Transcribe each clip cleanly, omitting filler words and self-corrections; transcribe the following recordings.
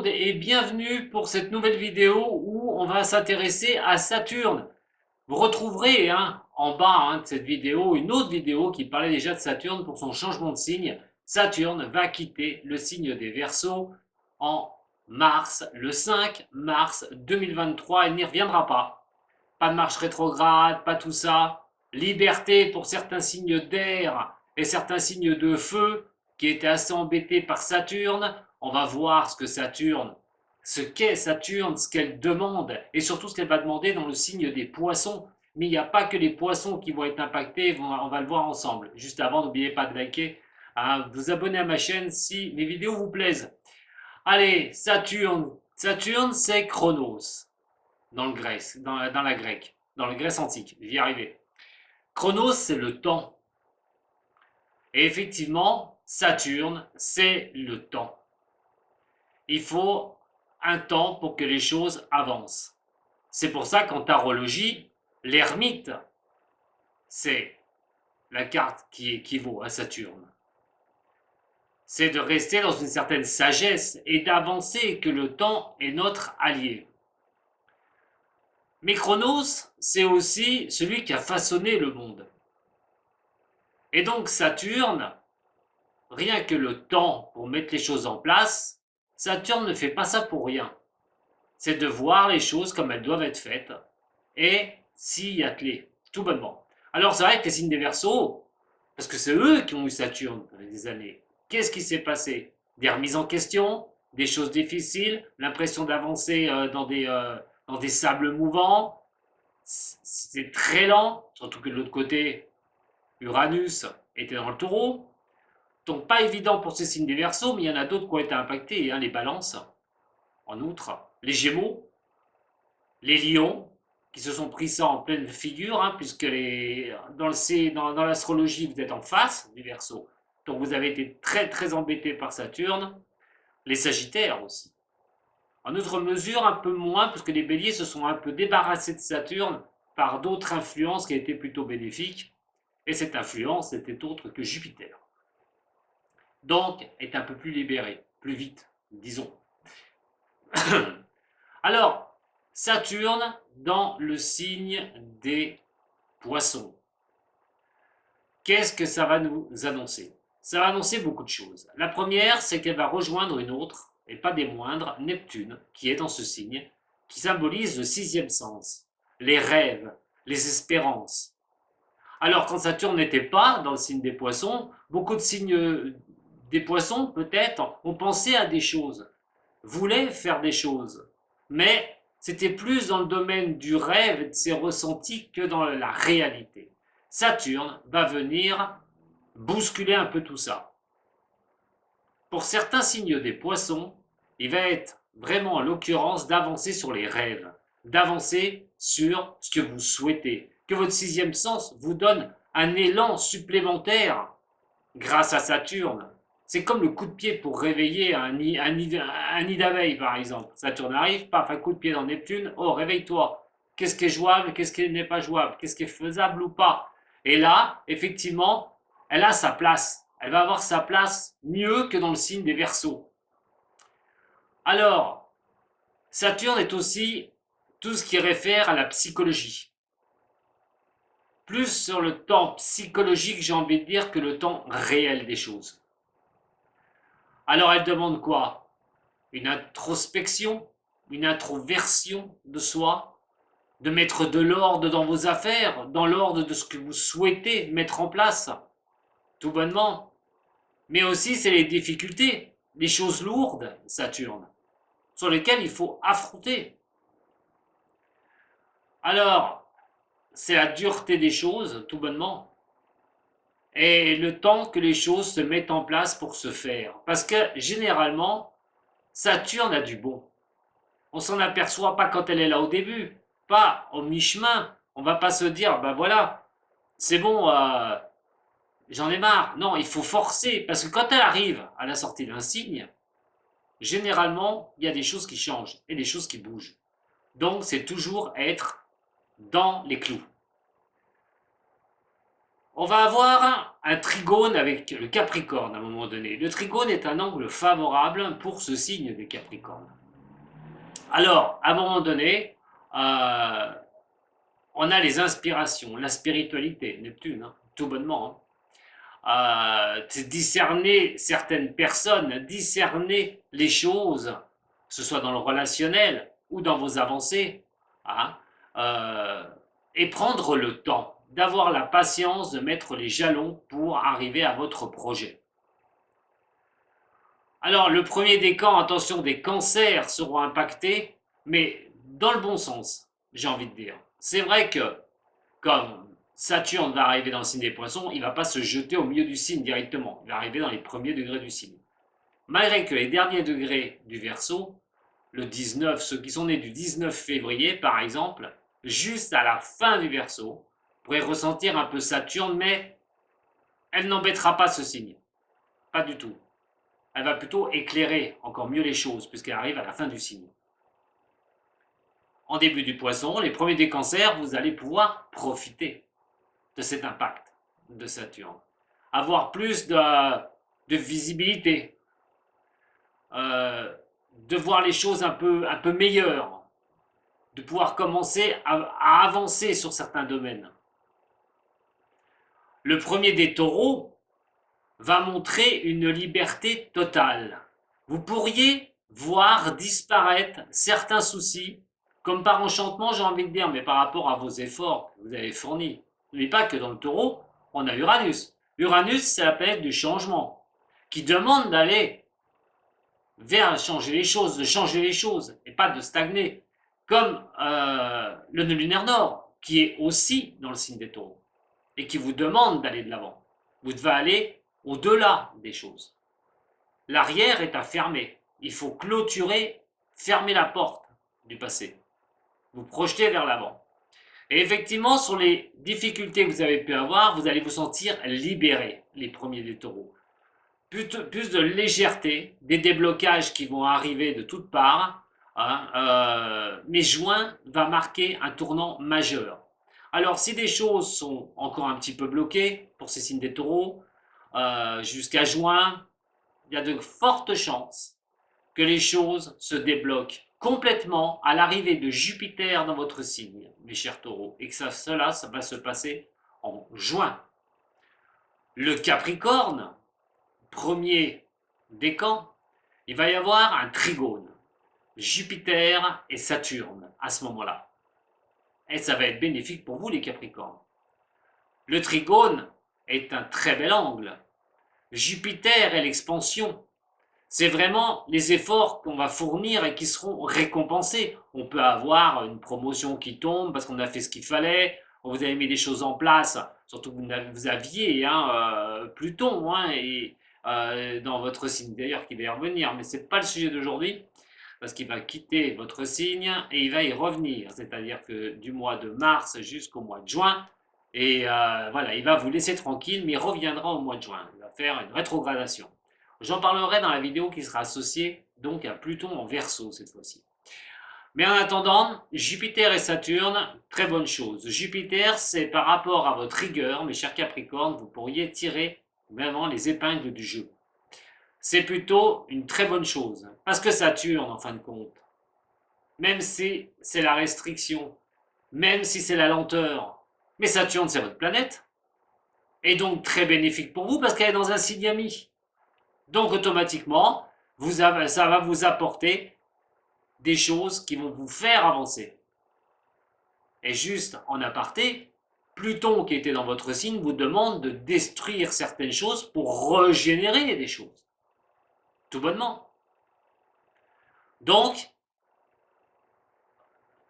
monde et bienvenue pour cette nouvelle vidéo où on va s'intéresser à Saturne. Vous retrouverez en bas de cette vidéo une autre vidéo qui parlait déjà de Saturne pour son changement de signe. Saturne va quitter le signe des Verseaux en mars, le 5 mars 2023, il n'y reviendra pas. Pas de marche rétrograde, pas tout ça. Liberté pour certains signes d'air et certains signes de feu qui étaient assez embêtés par Saturne. On va voir ce qu'est Saturne, ce qu'elle demande et surtout ce qu'elle va demander dans le signe des poissons. Mais il n'y a pas que les poissons qui vont être impactés, on va le voir ensemble. Juste avant, n'oubliez pas de liker, de vous abonner à ma chaîne si mes vidéos vous plaisent. Allez, Saturne. Saturne, c'est Chronos dans le grec, dans la grecque, dans la Grèce antique. J'y arrivais. Chronos, c'est le temps. Et effectivement, Saturne, c'est le temps. Il faut un temps pour que les choses avancent. C'est pour ça qu'en tarologie, l'ermite, c'est la carte qui équivaut à Saturne. C'est de rester dans une certaine sagesse et d'avancer, que le temps est notre allié. Mais Chronos, c'est aussi celui qui a façonné le monde. Et donc Saturne, rien que le temps pour mettre les choses en place, Saturne ne fait pas ça pour rien. C'est de voir les choses comme elles doivent être faites et s'y atteler, tout bonnement. Alors c'est vrai que les signes des Verseaux, parce que c'est eux qui ont eu Saturne pendant des années, qu'est-ce qui s'est passé? Des remises en question, des choses difficiles, l'impression d'avancer dans des sables mouvants, c'était très lent, surtout que de l'autre côté, Uranus était dans le taureau. Donc pas évident pour ces signes des Verseaux, mais il y en a d'autres qui ont été impactés, les balances, en outre, les gémeaux, les lions, qui se sont pris ça en pleine figure, puisque dans l'astrologie, vous êtes en face du Verseau. Donc vous avez été très très embêté par Saturne, les sagittaires aussi. En outre mesure, un peu moins, puisque les béliers se sont un peu débarrassés de Saturne par d'autres influences qui étaient plutôt bénéfiques, et cette influence n'était autre que Jupiter. Donc, est un peu plus libéré, plus vite, disons. Alors, Saturne dans le signe des Poissons. Qu'est-ce que ça va nous annoncer? Ça va annoncer beaucoup de choses. La première, c'est qu'elle va rejoindre une autre, et pas des moindres, Neptune, qui est dans ce signe, qui symbolise le sixième sens, les rêves, les espérances. Alors, quand Saturne n'était pas dans le signe des Poissons, beaucoup de signes des Poissons, peut-être, ont pensé à des choses, voulaient faire des choses, mais c'était plus dans le domaine du rêve et de ses ressentis que dans la réalité. Saturne va venir bousculer un peu tout ça. Pour certains signes des Poissons, il va être vraiment en l'occurrence d'avancer sur les rêves, d'avancer sur ce que vous souhaitez, que votre sixième sens vous donne un élan supplémentaire grâce à Saturne. C'est comme le coup de pied pour réveiller un nid d'abeilles, par exemple. Saturne arrive, paf, un coup de pied dans Neptune, oh, réveille-toi. Qu'est-ce qui est jouable, qu'est-ce qui n'est pas jouable, qu'est-ce qui est faisable ou pas. Et là, effectivement, elle a sa place. Elle va avoir sa place mieux que dans le signe des Verseaux. Alors, Saturne est aussi tout ce qui réfère à la psychologie. Plus sur le temps psychologique, j'ai envie de dire, que le temps réel des choses. Alors elle demande quoi? Une introspection, une introversion de soi, de mettre de l'ordre dans vos affaires, dans l'ordre de ce que vous souhaitez mettre en place, tout bonnement. Mais aussi c'est les difficultés, les choses lourdes, Saturne, sur lesquelles il faut affronter. Alors, c'est la dureté des choses, tout bonnement, et le temps que les choses se mettent en place pour se faire. Parce que généralement, Saturne a du bon. On s'en aperçoit pas quand elle est là au début, pas au mi-chemin. On va pas se dire, ben voilà, c'est bon, j'en ai marre. Non, il faut forcer, parce que quand elle arrive à la sortie d'un signe, généralement, il y a des choses qui changent et des choses qui bougent. Donc, c'est toujours être dans les clous. On va avoir un trigone avec le Capricorne à un moment donné. Le trigone est un angle favorable pour ce signe des Capricornes. Alors, à un moment donné, on a les inspirations, la spiritualité, Neptune, hein, tout bonnement. Hein. Discerner certaines personnes, discerner les choses, que ce soit dans le relationnel ou dans vos avancées, hein, et prendre le temps, d'avoir la patience de mettre les jalons pour arriver à votre projet. Alors, le premier décan, attention, des cancers seront impactés, mais dans le bon sens, j'ai envie de dire. C'est vrai que, comme Saturne va arriver dans le signe des poissons, il ne va pas se jeter au milieu du signe directement. Il va arriver dans les premiers degrés du signe. Malgré que les derniers degrés du Verseau, le 19, ceux qui sont nés du 19 février par exemple, juste à la fin du Verseau, pourraient ressentir un peu Saturne, mais elle n'embêtera pas ce signe. Pas du tout. Elle va plutôt éclairer encore mieux les choses, puisqu'elle arrive à la fin du signe. En début du Poisson, les premiers des cancers, vous allez pouvoir profiter de cet impact de Saturne. Avoir plus de visibilité, de voir les choses un peu meilleures, de pouvoir commencer à avancer sur certains domaines. Le premier des taureaux va montrer une liberté totale. Vous pourriez voir disparaître certains soucis, comme par enchantement, j'ai envie de dire, mais par rapport à vos efforts que vous avez fournis. N'oubliez pas que dans le taureau, on a Uranus. Uranus, c'est la planète du changement, qui demande d'aller vers changer les choses, de changer les choses, et pas de stagner. Comme le nœud lunaire nord, qui est aussi dans le signe des taureaux, et qui vous demande d'aller de l'avant. Vous devez aller au-delà des choses. L'arrière est à fermer. Il faut clôturer, fermer la porte du passé. Vous projetez vers l'avant. Et effectivement, sur les difficultés que vous avez pu avoir, vous allez vous sentir libéré, les premiers des taureaux. Plus de légèreté, des déblocages qui vont arriver de toutes parts. Hein, mais juin va marquer un tournant majeur. Alors, si des choses sont encore un petit peu bloquées pour ces signes des taureaux, jusqu'à juin, il y a de fortes chances que les choses se débloquent complètement à l'arrivée de Jupiter dans votre signe, mes chers taureaux, et que ça va se passer en juin. Le Capricorne, premier décan, il va y avoir un trigone, Jupiter et Saturne à ce moment-là. Et ça va être bénéfique pour vous les Capricornes. Le trigone est un très bel angle. Jupiter est l'expansion. C'est vraiment les efforts qu'on va fournir et qui seront récompensés. On peut avoir une promotion qui tombe parce qu'on a fait ce qu'il fallait, vous avez mis des choses en place, surtout que vous aviez Pluton dans votre signe d'ailleurs qui va y revenir, mais ce n'est pas le sujet d'aujourd'hui parce qu'il va quitter votre signe et il va y revenir, c'est-à-dire que du mois de mars jusqu'au mois de juin, et voilà, il va vous laisser tranquille, mais il reviendra au mois de juin, il va faire une rétrogradation. J'en parlerai dans la vidéo qui sera associée donc à Pluton en Verseau cette fois-ci. Mais en attendant, Jupiter et Saturne, très bonne chose. Jupiter, c'est par rapport à votre rigueur, mes chers Capricornes, vous pourriez tirer vraiment les épingles du jeu. C'est plutôt une très bonne chose. Parce que Saturne, en fin de compte, même si c'est la restriction, même si c'est la lenteur, mais Saturne, c'est votre planète, et donc très bénéfique pour vous parce qu'elle est dans un signe ami. Donc automatiquement, ça va vous apporter des choses qui vont vous faire avancer. Et juste en aparté, Pluton qui était dans votre signe vous demande de détruire certaines choses pour régénérer des choses. Tout bonnement. Donc,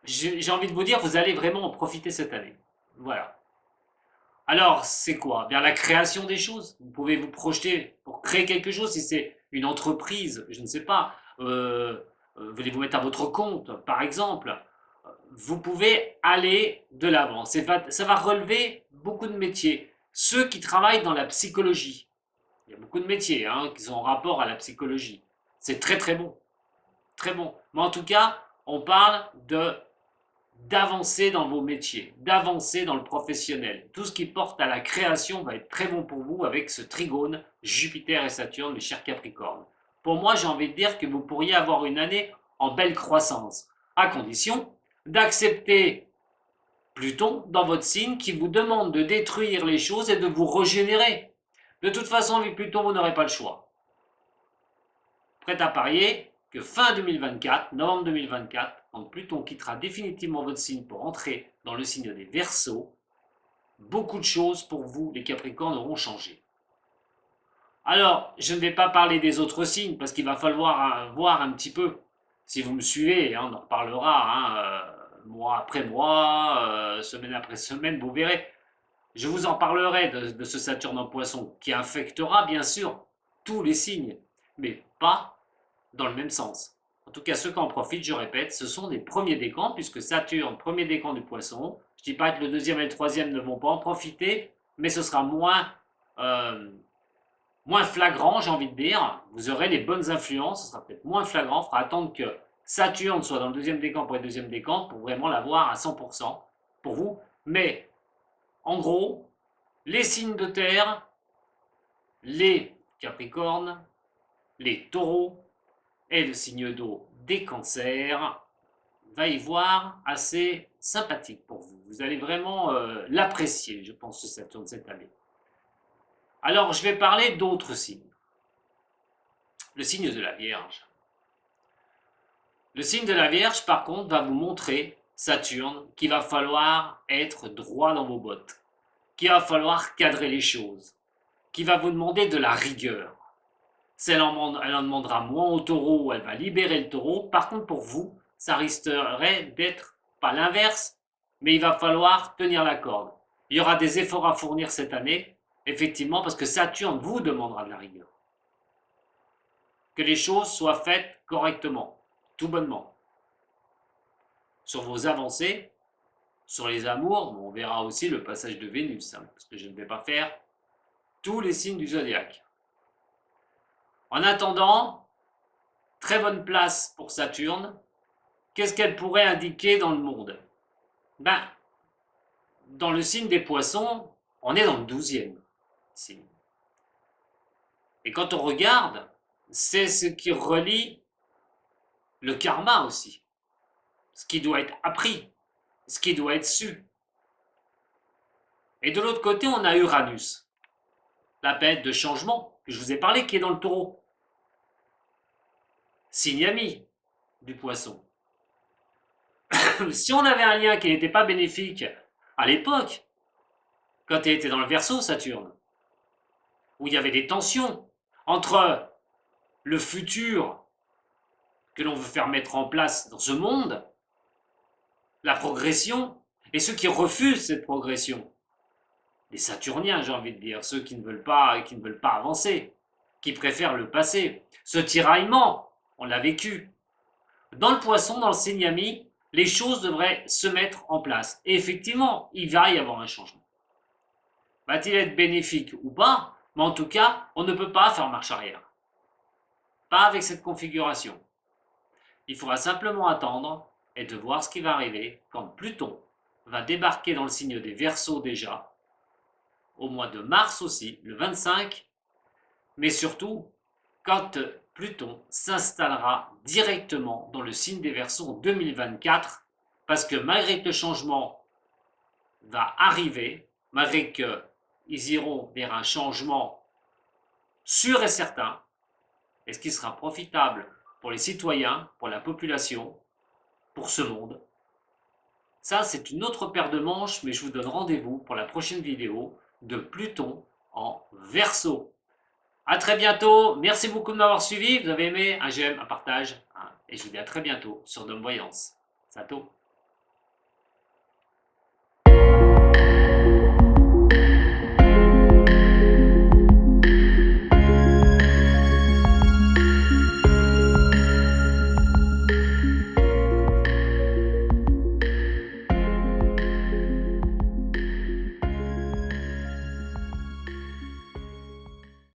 j'ai envie de vous dire, vous allez vraiment en profiter cette année. Voilà. Alors, c'est quoi? Bien la création des choses. Vous pouvez vous projeter pour créer quelque chose, si c'est une entreprise, je ne sais pas, voulez-vous mettre à votre compte, par exemple, vous pouvez aller de l'avant. Ça va relever beaucoup de métiers. Ceux qui travaillent dans la psychologie, il y a beaucoup de métiers qui sont en rapport à la psychologie. C'est très très bon. Très bon. Mais en tout cas, on parle d'avancer dans vos métiers, d'avancer dans le professionnel. Tout ce qui porte à la création va être très bon pour vous avec ce trigone Jupiter et Saturne, mes chers Capricornes. Pour moi, j'ai envie de dire que vous pourriez avoir une année en belle croissance, à condition d'accepter Pluton dans votre signe qui vous demande de détruire les choses et de vous régénérer. De toute façon, avec Pluton, vous n'aurez pas le choix. Prêt à parier que fin 2024, novembre 2024, quand Pluton quittera définitivement votre signe pour entrer dans le signe des Verseaux, beaucoup de choses pour vous, les Capricornes, auront changé. Alors, je ne vais pas parler des autres signes parce qu'il va falloir voir un petit peu. Si vous me suivez, on en reparlera mois après mois, semaine après semaine, vous verrez. Je vous en parlerai de ce Saturne en Poisson qui affectera bien sûr tous les signes, mais pas dans le même sens. En tout cas, ceux qui en profitent, je répète, ce sont des premiers décans, puisque Saturne, premier décan du Poisson. Je ne dis pas que le deuxième et le troisième ne vont pas en profiter, mais ce sera moins flagrant, j'ai envie de dire. Vous aurez les bonnes influences, ce sera peut-être moins flagrant. Il faudra attendre que Saturne soit dans le deuxième décan pour les deuxième décan pour vraiment l'avoir à 100% pour vous. Mais en gros, les signes de terre, les Capricornes, les Taureaux et le signe d'eau des Cancers va y voir assez sympathique pour vous. Vous allez vraiment l'apprécier, je pense, ce Saturne cette année. Alors, je vais parler d'autres signes. Le signe de la Vierge. Le signe de la Vierge, par contre, va vous montrer, Saturne, qu'il va falloir être droit dans vos bottes, qu'il va falloir cadrer les choses, qu'il va vous demander de la rigueur. Elle en demandera moins au taureau, où elle va libérer le taureau. Par contre, pour vous, ça risquerait d'être pas l'inverse, mais il va falloir tenir la corde. Il y aura des efforts à fournir cette année, effectivement, parce que Saturne vous demandera de la rigueur. Que les choses soient faites correctement, tout bonnement. Sur vos avancées, sur les amours, on verra aussi le passage de Vénus, parce que je ne vais pas faire tous les signes du zodiaque. En attendant, très bonne place pour Saturne. Qu'est-ce qu'elle pourrait indiquer dans le monde? Dans le signe des Poissons, on est dans le 12e signe. Et quand on regarde, c'est ce qui relie le karma aussi. Ce qui doit être appris, ce qui doit être su. Et de l'autre côté, on a Uranus, la planète de changement, que je vous ai parlé, qui est dans le Taureau. Signe ami du Poisson. Si on avait un lien qui n'était pas bénéfique à l'époque, quand il était dans le Verseau, Saturne, où il y avait des tensions entre le futur que l'on veut faire mettre en place dans ce monde, la progression, et ceux qui refusent cette progression. Les Saturniens, j'ai envie de dire, ceux qui ne veulent pas avancer, qui préfèrent le passé. Ce tiraillement, on l'a vécu. Dans le Poisson, dans le signe ami, les choses devraient se mettre en place. Et effectivement, il va y avoir un changement. Va-t-il être bénéfique ou pas? Mais en tout cas, on ne peut pas faire marche arrière. Pas avec cette configuration. Il faudra simplement attendre et de voir ce qui va arriver quand Pluton va débarquer dans le signe des Verseaux déjà, au mois de mars aussi, le 25, mais surtout quand Pluton s'installera directement dans le signe des Verseaux en 2024, parce que malgré que le changement va arriver, malgré qu'ils iront vers un changement sûr et certain, et ce qui sera profitable pour les citoyens, pour la population, pour ce monde. Ça, c'est une autre paire de manches, mais je vous donne rendez-vous pour la prochaine vidéo de Pluton en Verseau. À très bientôt, merci beaucoup de m'avoir suivi, vous avez aimé, un j'aime, un partage, et je vous dis à très bientôt sur Dom Voyance. Sato.